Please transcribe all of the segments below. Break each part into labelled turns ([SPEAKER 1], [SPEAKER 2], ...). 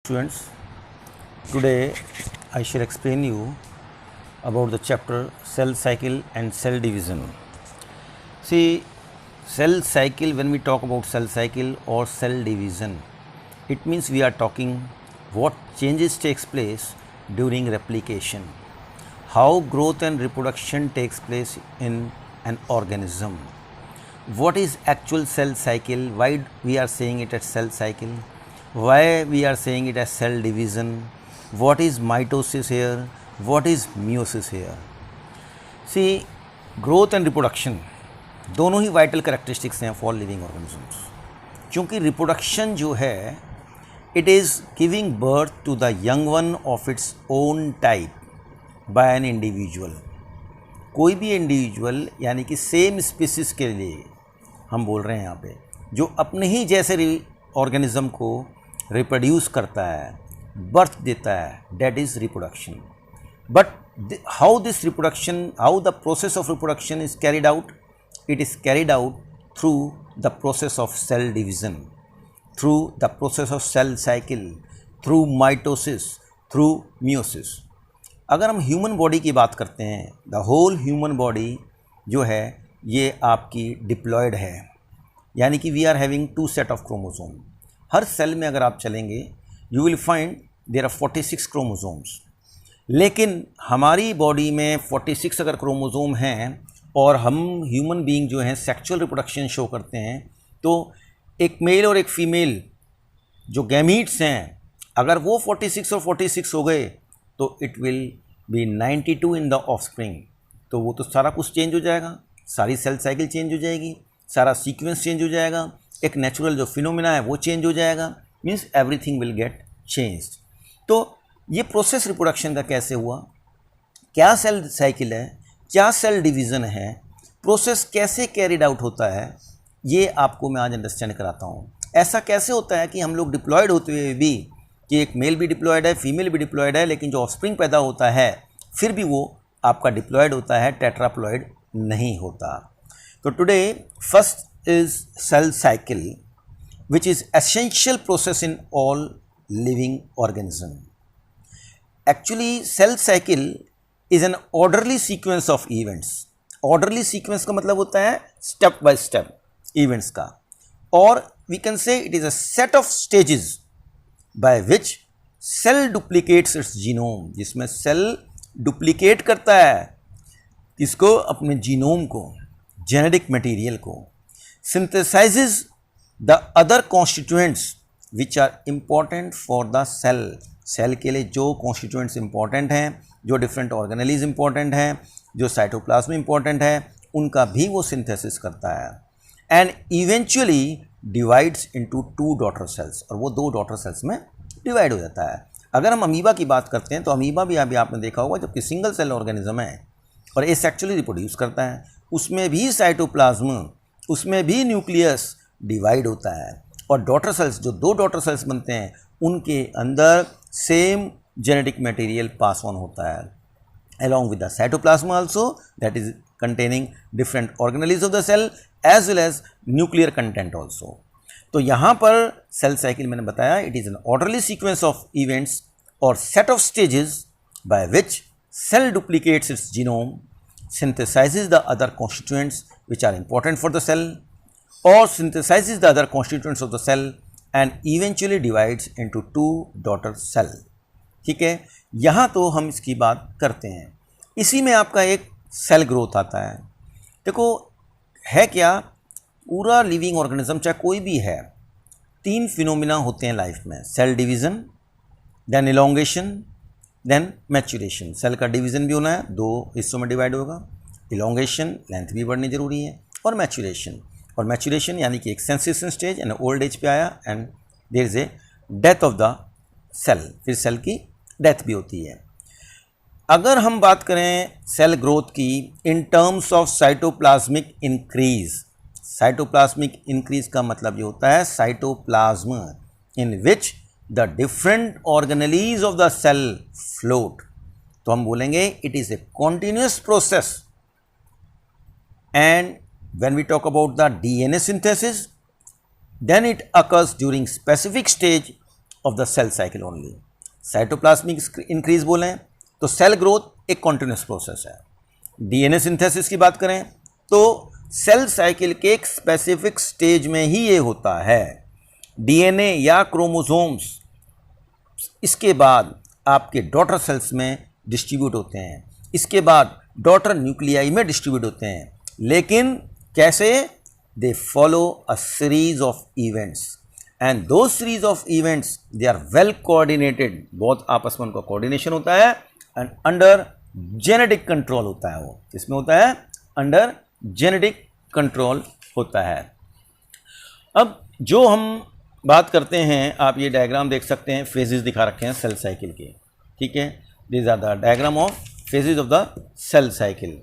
[SPEAKER 1] students. Today I shall explain you about the chapter cell cycle and cell division. See, cell cycle, when we talk about cell cycle or cell division, it means we are talking what changes takes place during replication, how growth and reproduction takes place in an organism, what is actual cell cycle, why we are saying it as cell cycle, why we are saying it as cell division, what is mitosis here, what is meiosis here. See, growth and reproduction दोनों ही vital characteristics हैं for living organisms, क्योंकि reproduction जो है it is giving birth to the young one of its own type by an individual. कोई भी individual यानी कि सेम स्पीसीज के लिए हम बोल रहे हैं यहाँ पे, जो अपने ही जैसे ऑर्गेनिज्म को रिप्रोड्यूस करता है, बर्थ देता है, that is reproduction. But how this reproduction, how the process of reproduction is carried out? It is carried out through the process of cell division, through the process of cell cycle, through mitosis, through meiosis. अगर हम human body की बात करते हैं, the whole human body जो है ये आपकी डिप्लॉयड है, यानी कि we are having 2 set of chromosome. हर सेल में अगर आप चलेंगे you will find there are 46 chromosomes. लेकिन हमारी बॉडी में 46 अगर क्रोमोसोम हैं और हम ह्यूमन बीइंग जो हैं सेक्सुअल रिप्रोडक्शन शो करते हैं, तो एक मेल और एक फीमेल जो गैमीट्स हैं, अगर वो 46 और 46 हो गए तो it will be 92 in the offspring. तो वो तो सारा कुछ चेंज हो जाएगा, सारी सेल साइकिल चेंज हो जाएगी, सारा सीक्वेंस चेंज हो जाएगा, एक नेचुरल जो फिनोमिना है वो चेंज हो जाएगा, means everything will get changed. तो ये प्रोसेस रिप्रोडक्शन का कैसे हुआ, क्या सेल साइकिल है, क्या सेल डिवीज़न है, प्रोसेस कैसे कैरिड आउट होता है, ये आपको मैं आज अंडरस्टैंड कराता हूँ. ऐसा कैसे होता है कि हम लोग डिप्लॉयड होते हुए भी, कि एक मेल भी डिप्लॉयड है, फीमेल भी डिप्लॉयड है, लेकिन जो ऑफस्प्रिंग पैदा होता है फिर भी वो आपका डिप्लॉयड होता है, टेट्राप्लॉयड नहीं होता. तो today first is cell cycle which is essential process in all living organism. Actually cell cycle is an orderly sequence of events. Orderly sequence का मतलब होता है step by step events का, और we can say it is a set of stages by which cell duplicates its genome, जिसमें cell duplicate करता है किसको, अपने जीनोम को, genetic material को, synthesizes the other constituents which are important for the cell. Cell के लिए जो कॉन्स्टिट्यूएंट्स इंपॉर्टेंट हैं, जो डिफरेंट ऑर्गेनेलीज इंपॉर्टेंट हैं, जो साइटोप्लाज्म इंपॉर्टेंट है, उनका भी वो सिंथेसिस करता है, and eventually divides into 2 daughter cells, और वो 2 डॉटर सेल्स में डिवाइड हो जाता है. अगर हम अमीबा की बात करते हैं तो अमीबा भी अभी आपने देखा होगा, जबकि सिंगल सेल ऑर्गेनिज्म है और एसेक्सुअली रिप्रोड्यूस करता है, उसमें भी साइटोप्लाज्म, उसमें भी न्यूक्लियस डिवाइड होता है, और डॉटर सेल्स, जो 2 डॉटर सेल्स बनते हैं, उनके अंदर same genetic material pass on होता है, along with the cytoplasm also, that is containing different organelles of the cell as well as nuclear content also. तो यहाँ पर सेल साइकिल मैंने बताया, it is an orderly sequence of events और set of stages by which cell duplicates its genome, synthesizes the other constituents which are important for the cell, or synthesizes the other constituents of the cell and eventually divides into 2 daughter cell. ठीक है, यहाँ तो हम इसकी बात करते हैं. इसी में आपका एक सेल ग्रोथ आता है. देखो है क्या, पूरा लिविंग ऑर्गेनिज्म चाहे कोई भी है, 3 फिनोमिना होते हैं लाइफ में, cell division, then elongation, then maturation. Cell का डिवीज़न भी होना है, 2 हिस्सों में डिवाइड होगा, इलोंगेशन, लेंथ भी बढ़नी ज़रूरी है, और मैच्योरेशन. और मैच्योरेशन यानी कि एक sensation stage and old age पे आया, and there is a death of the cell, फिर सेल की डेथ भी होती है. अगर हम बात करें सेल ग्रोथ की in terms of cytoplasmic increase, cytoplasmic increase का मतलब ये होता है cytoplasm in which the different organelles of the cell float. तो हम बोलेंगे it is a continuous process, and when we talk about the DNA synthesis, then it occurs during specific stage of the cell cycle only. Cytoplasmic increase बोलें तो cell growth एक continuous process है। DNA synthesis की बात करें तो cell cycle के एक स्पेसिफिक स्टेज में ही ये होता है। डीएनए या क्रोमोसोम्स इसके बाद आपके डॉटर सेल्स में डिस्ट्रीब्यूट होते हैं, इसके बाद डॉटर न्यूक्लियाई में डिस्ट्रीब्यूट होते हैं, लेकिन कैसे? They follow a series of events and दो series of events they are well coordinated, बहुत आपस में उनका कोऑर्डिनेशन होता है एंड अंडर जेनेटिक कंट्रोल होता है। वो इसमें होता है अंडर जेनेटिक कंट्रोल होता है। अब जो हम बात करते हैं, आप ये डायग्राम देख सकते हैं, फेजेस दिखा रखे हैं सेल साइकिल के, ठीक है। This are the diagram of phases of the cell cycle.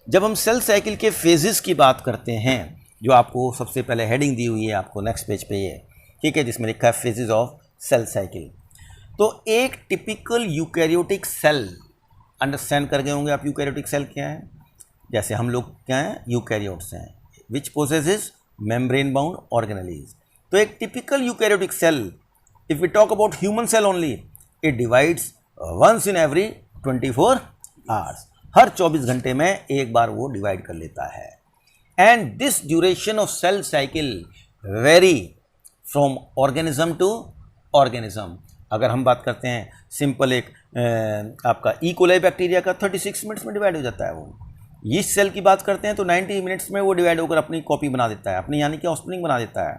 [SPEAKER 1] जब हम सेल साइकिल के फेजेस की बात करते हैं, जो आपको सबसे पहले हेडिंग दी हुई है आपको नेक्स्ट पेज पे ये, ठीक है, जिसमें लिखा है फेजेस ऑफ सेल साइकिल। तो एक टिपिकल यूकैरियोटिक सेल, अंडरस्टैंड कर गए होंगे आप यूकैरियोटिक सेल क्या है। जैसे हम लोग क्या हैं, यूकैरियोट्स हैं, which possesses membrane bound organelles. तो एक typical eukaryotic cell, if we talk about human cell only, it divides once in every 24 hours, हर 24 घंटे में एक बार वो डिवाइड कर लेता है। And this duration of cell cycle vary from organism to organism. अगर हम बात करते हैं सिंपल एक आपका ई कोलाई बैक्टीरिया का 36 मिनट्स में डिवाइड हो जाता है वो। यीस्ट सेल की बात करते हैं तो 90 मिनट्स में वो डिवाइड होकर अपनी कॉपी बना देता है, अपनी यानी कि ऑफस्प्रिंग बना देता है।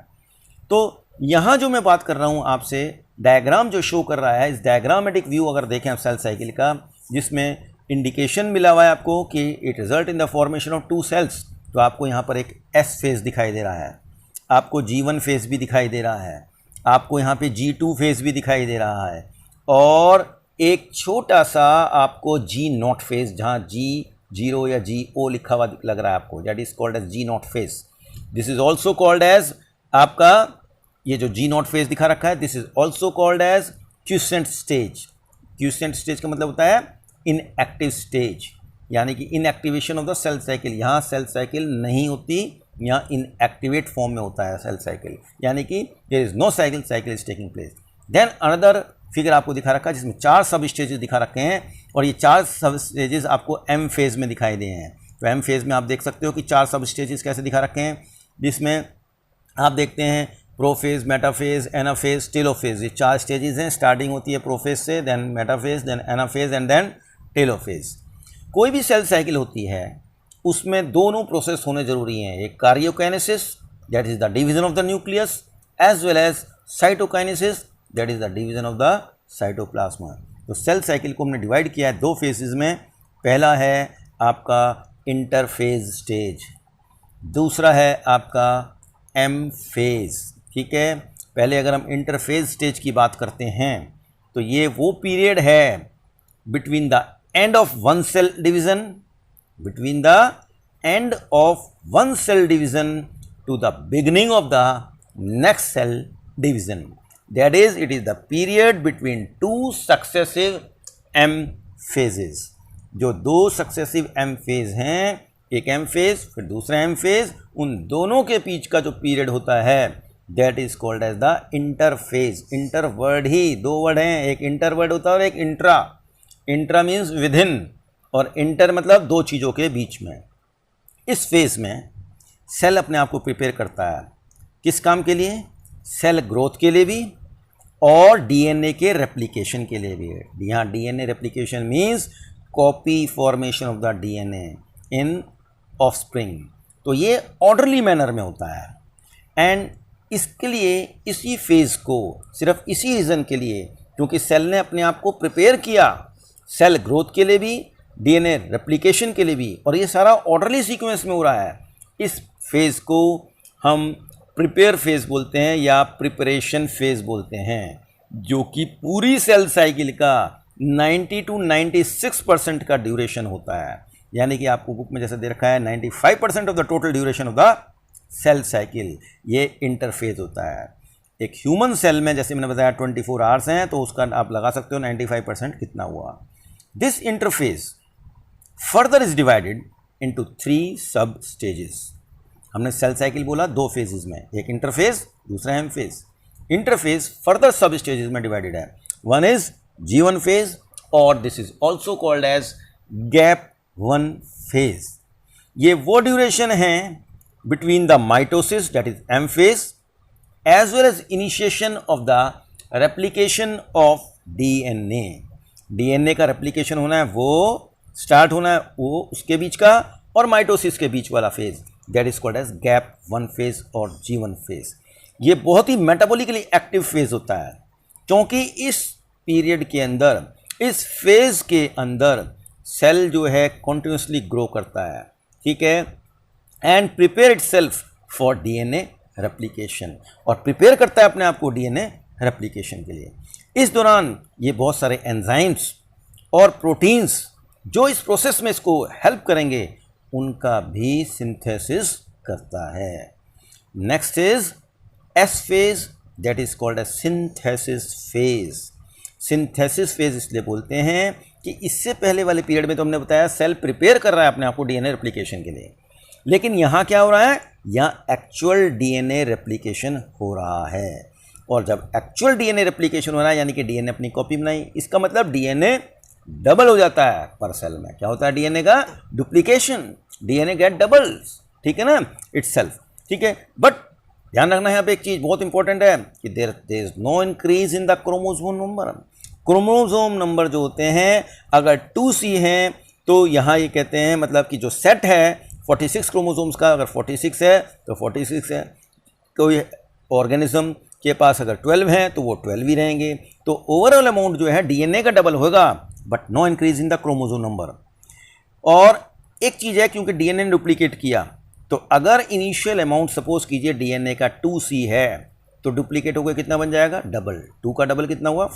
[SPEAKER 1] तो यहाँ जो मैं बात कर रहा हूँ आपसे, डायग्राम जो शो कर रहा है, इस डायग्रामेटिक व्यू अगर देखें आप सेल साइकिल का, जिसमें इंडिकेशन मिला हुआ है आपको कि it result in the formation of 2 cells, तो आपको यहाँ पर एक एस फेज दिखाई दे रहा है, आपको G1 फेज भी दिखाई दे रहा है, आपको यहाँ पे G2 फेज भी दिखाई दे रहा है, और एक छोटा सा आपको G0 फेज, जहाँ G0 या GO लिखा हुआ लग रहा है आपको, that is called as G0 phase. This is also called as आपका ये जो G0 फेज दिखा रखा है, this is also called as quiescent stage. Quiescent stage का मतलब होता है इनएक्टिव स्टेज, यानी कि inactivation of the cell cycle. यहाँ सेल साइकिल नहीं होती, यहाँ इनएक्टिवेट फॉर्म में होता है सेल साइकिल, यानी कि there is no cycle, cycle is taking place. Then another figure आपको दिखा रखा है जिसमें 4 सब स्टेजेस दिखा रखे हैं, और ये 4 सब स्टेजेस आपको एम फेज में दिखाई दे हैं। तो एम फेज में आप देख सकते हो कि 4 सब स्टेजेस कैसे दिखा रखे हैं, जिसमें आप देखते हैं प्रोफेज, मेटाफेज, एनाफेज, टेलोफेज, ये 4 स्टेजेस हैं। स्टार्टिंग होती है प्रोफेज से, then metaphase, then anaphase and then telophase. कोई भी सेल साइकिल होती है उसमें दोनों प्रोसेस होने जरूरी हैं, एक karyokinesis that is the division of the nucleus, as well as cytokinesis that is the division of the cytoplasma. तो सेल साइकिल को हमने डिवाइड किया है 2 फेजेस में। पहला है आपका इंटरफेज स्टेज, दूसरा है आपका एम फेज, ठीक है। पहले अगर हम इंटरफेज स्टेज की बात करते हैं तो ये वो पीरियड है between the end of one cell division, between the end of one cell division to the beginning of the next cell division. That is, it is the period between 2 successive M phases. जो 2 successive M phase हैं, एक M phase फिर दूसरा M phase, उन दोनों के बीच का जो पीरियड होता है that is called as the interphase. Inter word he 2 word हैं, एक इंटर वर्ड होता है और एक इंट्रा। इंट्रा मीन्स विदिन और इंटर मतलब 2 चीज़ों के बीच में। इस फेज में सेल अपने आप को प्रिपेयर करता है किस काम के लिए? सेल ग्रोथ के लिए भी और डीएनए के रेप्लिकेशन के लिए भी। यहाँ DNA replication means copy formation of the DNA in offspring. तो ये ऑर्डरली मैनर में होता है एंड इसके लिए इसी फेज़ को सिर्फ इसी रीज़न के लिए, क्योंकि सेल ने अपने आप को प्रिपेयर किया सेल ग्रोथ के लिए भी, डीएनए रेप्लिकेशन के लिए भी, और ये सारा ऑर्डरली सीक्वेंस में हो रहा है। इस फेज़ को हम प्रिपेयर फेज़ बोलते हैं या प्रिपरेशन फेज़ बोलते हैं, जो कि पूरी सेल साइकिल का 90 to 96% का ड्यूरेशन होता है। यानी कि आपको बुक में जैसे दे रखा है 95% of the total duration of the cell cycle, ये इंटरफेज होता है। एक ह्यूमन सेल में जैसे मैंने बताया 24 आवर्स हैं, तो उसका आप लगा सकते हो 95% कितना हुआ। This interphase further is divided into 3 सब स्टेजेस। हमने सेल साइकिल बोला 2 फेजेस में, एक इंटरफेज दूसरा M phase. Interphase further sub stages में डिवाइडेड है. वन इज G1 फेज और this is also called as gap 1 phase. ये वो ड्यूरेशन है between the mitosis that is M phase as well as initiation of the replication of DNA. DNA का replication होना है, वो start होना है, वो उसके बीच का और माइटोसिस के बीच वाला phase that is called as gap 1 phase और G1 फेज. ये बहुत ही मेटाबॉलिकली एक्टिव फेज होता है क्योंकि इस पीरियड के अंदर, इस फेज के अंदर सेल जो है कॉन्टिन्यूसली ग्रो करता है, ठीक है, and prepare itself for DNA replication, और प्रिपेयर करता है अपने आप को DNA रेप्लिकेशन के लिए. इस दौरान ये बहुत सारे एंजाइम्स और प्रोटीन्स जो इस प्रोसेस में इसको हेल्प करेंगे उनका भी सिंथेसिस करता है. Next is S phase that is called as synthesis phase. Synthesis phase इसलिए बोलते हैं कि इससे पहले वाले पीरियड में तो हमने बताया सेल प्रिपेयर कर रहा है अपने आप को DNA रेप्लिकेशन के लिए, लेकिन यहाँ क्या हो रहा है, यहाँ एक्चुअल DNA रेप्लिकेशन हो रहा है. और जब एक्चुअल DNA रेप्लिकेशन हो रहा है यानी कि DNA अपनी कॉपी बनाई, इसका मतलब DNA डबल हो जाता है पर सेल में. क्या होता है DNA का डुप्लीकेशन, DNA गेट डबल्स, ठीक है ना, इटसेल्फ, ठीक है. बट ध्यान रखना है यहाँ पे एक चीज़ बहुत इंपॉर्टेंट है कि there is no increase in the chromosome number. Chromosome number जो होते हैं अगर 2C हैं तो यहाँ ये कहते हैं मतलब कि जो सेट है 46 क्रोमोसोम्स का, अगर 46 है तो 46 है. कोई ऑर्गेनिज्म के पास अगर 12 हैं तो वो 12 ही रहेंगे. तो ओवरऑल अमाउंट जो है DNA का डबल होगा but no increase in the chromosome number. और एक चीज़ है, क्योंकि DNA ने डुप्लीकेट किया तो अगर इनिशियल अमाउंट सपोज कीजिए DNA का 2C है तो डुप्लीकेट होकर कितना बन जाएगा, डबल. 2 का डबल कितना हुआ,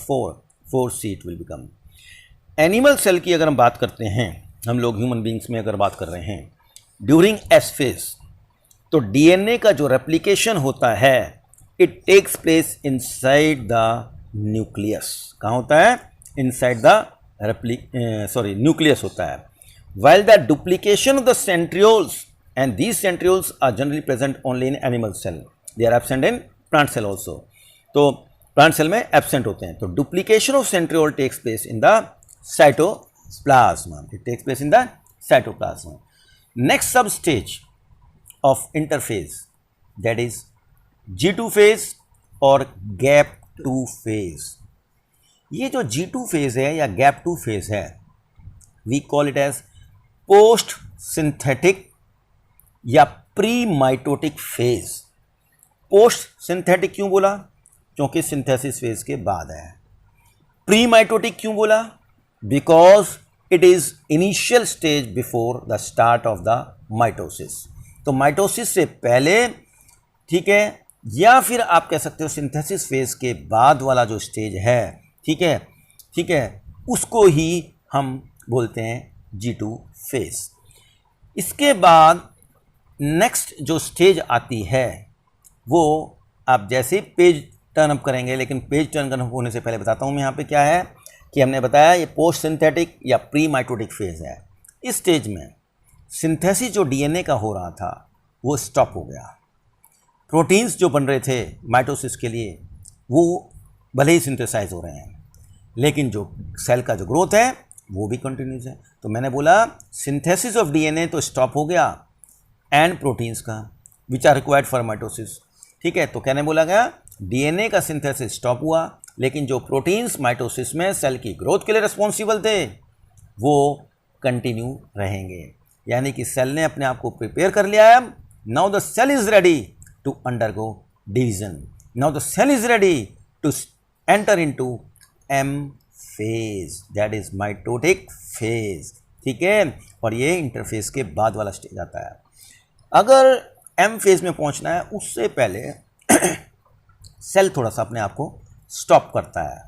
[SPEAKER 1] 4C it will become. Animal cell की अगर हम बात करते हैं, हम लोग ह्यूमन बींग्स में अगर बात कर रहे हैं ड्यूरिंग S फेज, तो DNA का जो रेप्लिकेशन होता है it takes place inside the nucleus. कहाँ होता है, इनसाइड द न्यूक्लियस होता है. while the duplication of the centrioles, and these centrioles are generally present only in animal cell, they are absent in plant cell also. तो plant cell में absent होते हैं. तो duplication of centriole takes place in the cytoplasm. It takes place in the cytoplasm. Next substage of interphase, that is G2 phase और gap 2 phase. ये जो G2 phase है या गैप 2 फेज है, we call it as post synthetic या pre mitotic phase. Post synthetic क्यों बोला, क्योंकि सिंथेसिस फेज के बाद है. प्री माइटोटिक क्यों बोला, because it is initial stage before the start of the mitosis. तो माइटोसिस से पहले, ठीक है, या फिर आप कह सकते हो सिंथेसिस फेज के बाद वाला जो स्टेज है, ठीक है, ठीक है, उसको ही हम बोलते हैं G2 फेज. इसके बाद नेक्स्ट जो स्टेज आती है वो आप जैसे पेज टर्न अप करेंगे, लेकिन पेज टर्न अप होने से पहले बताता हूँ मैं यहाँ पे क्या है कि हमने बताया ये पोस्ट सिंथेटिक या प्री माइटोटिक फेज है. इस स्टेज में सिंथेसिस जो DNA का हो रहा था वो स्टॉप हो गया. प्रोटीन्स जो बन रहे थे माइटोसिस के लिए वो भले ही सिंथेसाइज हो रहे हैं, लेकिन जो सेल का जो ग्रोथ है वो भी कंटिन्यूस है. तो मैंने बोला सिंथेसिस ऑफ DNA तो स्टॉप हो गया एंड प्रोटीन्स का which are required for mitosis, ठीक है. तो कहने बोला गया DNA का सिंथेसिस स्टॉप हुआ, लेकिन जो प्रोटीन्स माइटोसिस में सेल की ग्रोथ के लिए रिस्पॉन्सिबल थे वो कंटिन्यू रहेंगे. यानी कि सेल ने अपने आप को प्रिपेयर कर लिया है. Now the cell is ready to undergo division. Now the cell is ready to enter into M phase, that is mitotic phase, ठीक है. और ये इंटरफेज के बाद वाला स्टेज आता है. अगर M फेज में पहुंचना है उससे पहले सेल थोड़ा सा अपने आप को स्टॉप करता है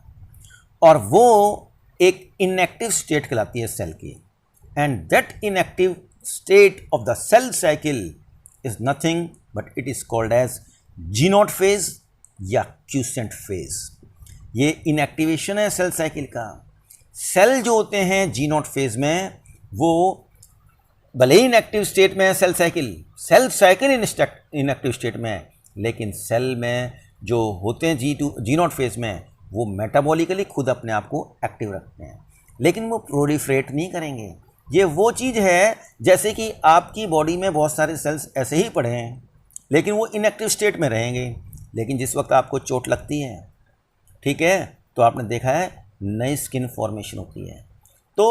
[SPEAKER 1] और वो एक इनएक्टिव स्टेट कहलाती है सेल की. And that inactive state of the cell cycle is nothing but it is called as G0 phase या क्यूसेंट फेज. ये इनएक्टिवेशन है सेल साइकिल का. सेल जो होते हैं G0 फेज में वो भले ही इनएक्टिव स्टेट में है सेल साइकिल इनएक्टिव स्टेट में है, लेकिन सेल में जो होते हैं जी नॉट फेज में, वो मेटाबॉलिकली खुद अपने आप को एक्टिव रखते हैं, लेकिन वो प्रोलिफरेट नहीं करेंगे। ये वो चीज़ है जैसे कि आपकी बॉडी में बहुत सारे सेल्स ऐसे ही पड़े हैं, लेकिन वो इनएक्टिव स्टेट में रहेंगे, लेकिन जिस वक्त आपको चोट लगती है, ठीक है, तो आपने देखा है नई स्किन फॉर्मेशन होती है। तो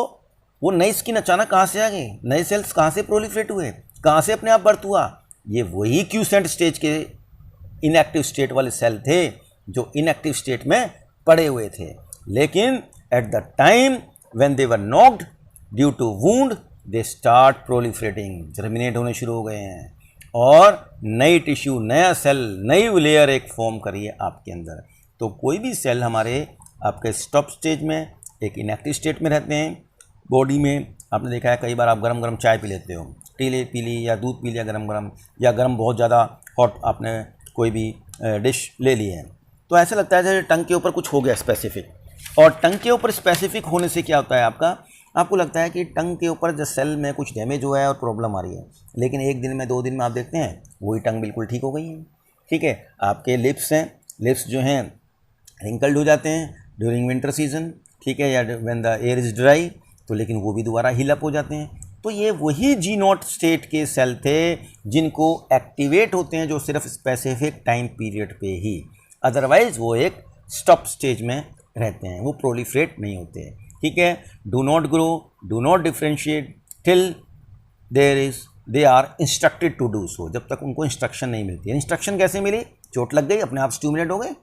[SPEAKER 1] वो नई स्किन अचानक कहाँ से आ गई, नए सेल्स कहाँ से प्रोलिफरेट हुए, कहाँ से अपने आप बर्थ हुआ? ये वही क्यूसेंट स्टेज के इनएक्टिव स्टेट वाले सेल थे जो इनएक्टिव स्टेट में पड़े हुए थे, लेकिन at the time when they were knocked due to wound they start proliferating, germinate होने शुरू हो गए हैं और नई टिश्यू, नया सेल, नई लेयर एक फॉर्म करी है आपके अंदर। तो कोई भी सेल हमारे आपके स्टॉप स्टेज में एक इनएक्टिव स्टेट में रहते हैं बॉडी में। आपने देखा है कई बार आप गरम गरम चाय पी लेते हो, टी पी ली या दूध पी लिया गरम गरम, या गरम बहुत ज़्यादा हॉट आपने कोई भी डिश ले ली है, तो ऐसा लगता है जैसे टंग के ऊपर कुछ हो गया स्पेसिफिक। और टंग के ऊपर स्पेसिफिक होने से क्या होता है आपको लगता है कि टंग के ऊपर जो सेल में कुछ डैमेज हुआ है और प्रॉब्लम आ रही है, लेकिन एक दिन में 2 दिन में आप देखते हैं वही टंग बिल्कुल ठीक हो गई है। ठीक है, आपके लिप्स हैं, लिप्स जो हैं रिंकल्ड हो जाते हैं ड्यूरिंग विंटर सीजन, ठीक है, या when the air is dry, तो लेकिन वो भी दोबारा हील अप हो जाते हैं। तो ये वही जी नॉट स्टेट के सेल थे जिनको एक्टिवेट होते हैं जो सिर्फ स्पेसिफिक टाइम पीरियड पे ही, अदरवाइज वो एक स्टॉप स्टेज में रहते हैं, वो प्रोलिफरेट नहीं होते हैं। ठीक है, do not grow, do not differentiate till they are instructed to do so, जब तक उनको इंस्ट्रक्शन नहीं मिलती है। इंस्ट्रक्शन कैसे मिली? चोट लग गई, अपने आप स्टिमुलेट हो गए,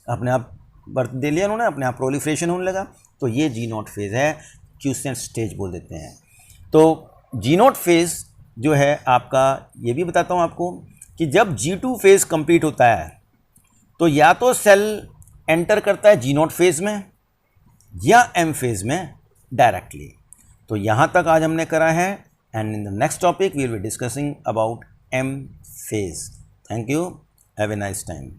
[SPEAKER 1] अपने आप बर्थ दे लिया उन्होंने, अपने आप प्रोलिफरेशन होने लगा, तो ये जी नॉट फेज़ है, क्यूसेंट स्टेज बोल देते हैं। तो जी नॉट फेज़ जो है आपका, ये भी बताता हूँ आपको कि जब G2 फेज़ कंप्लीट होता है तो या तो सेल एंटर करता है जी नॉट फेज़ में या एम फेज़ में डायरेक्टली। तो यहाँ तक आज हमने करा है, and in the next topic we will be discussing about M phase. Thank you, have a nice time.